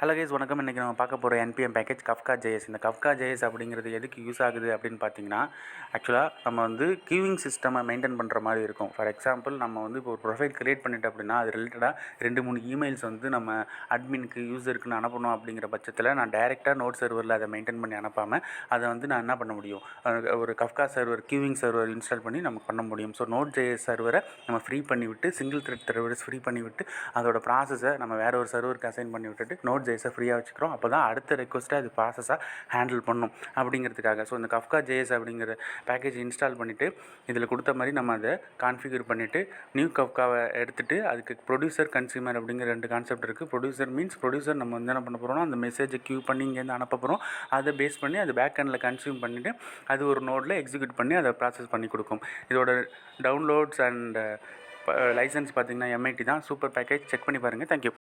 Hello guys, வணக்கம். இன்றைக்கி நம்ம பார்க்க போகிற என்பிஎம் பேக்கேஜ் கஃப்கா ஜேஎஸ். இந்த கஃப்கா ஜேஎஸ் அப்படிங்கிறது எதுக்கு யூஸ் ஆகுது அப்படின்னு பார்த்தீங்கன்னா, ஆக்சுவலாக நம்ம வந்து கியூவிங் சிஸ்டமை மெயின்டைன் பண்ணுற மாதிரி இருக்கும். ஃபார் எக்ஸாம்பிள், நம்ம வந்து இப்போ ஒரு ப்ரொஃபைல் கிரியேட் பண்ணிட்டு அப்படின்னா அது ரிலேட்டடாக 2-3 இமெயில்ஸ் வந்து நம்ம அட்மினுக்கு யூஸருக்குன்னு அனுப்பணும். அப்படிங்கிற பட்சத்தில் நான் டைரெக்டாக நோட் சர்வரில் அதை மெயின்டைன் பண்ணி அனுப்பாமல் அதை வந்து நான் என்ன பண்ண முடியும், ஒரு கஃப்கா சர்வர் கியூவிங் சர்வர் இன்ஸ்டால் பண்ணி நம்ம பண்ண முடியும். ஸோ நோட் ஜேஎஸ் சர்வரை நம்ம ஃப்ரீ பண்ணிவிட்டு, சிங்கிள் த்ரெட் சர்வர்ஸ் ஃப்ரீ பண்ணிவிட்டு, அதோட ப்ராசஸை நம்ம வேறு ஒரு சர்வருக்கு அசைன் பண்ணி விட்டுட்டு நோட் ஜேஎஸை ஃப்ரீயாக வச்சுக்கிறோம். அப்போ தான் அடுத்த ரெக்வஸ்ட்டை அது ப்ராசஸாக ஹேண்டில் பண்ணும் அப்படிங்கிறதுக்காக. ஸோ இந்த கஃப்கா ஜேஎஸ் அப்படிங்கிற பேக்கேஜ் இன்ஸ்டால் பண்ணிவிட்டு இதில் கொடுத்த மாதிரி நம்ம அதை கான்ஃபிகர் பண்ணிவிட்டு நியூ கஃப்காவை எடுத்துகிட்டு அதுக்கு ப்ரொடியூசர் கன்சியூமர் அப்படிங்கிற 2 கான்செப்ட் இருக்குது. ப்ரொடியூசர் நம்ம வந்து என்ன பண்ண போகிறோம்னா அந்த மெசேஜை கியூ பண்ணி இங்கேருந்து அனுப்ப போகிறோம். அதை பேஸ் பண்ணி அதை பேக் எண்டில் கன்சியூம் பண்ணிவிட்டு அது ஒரு நோடில் எக்ஸிக்யூட் பண்ணி அதை ப்ராசஸ் பண்ணி கொடுக்கும். இதோட டவுன்லோட்ஸ் அண்ட் லைசன்ஸ் பார்த்திங்கன்னா MIT தான். சூப்பர் பேக்கேஜ், செக் பண்ணி பாருங்கள். தேங்க்யூ.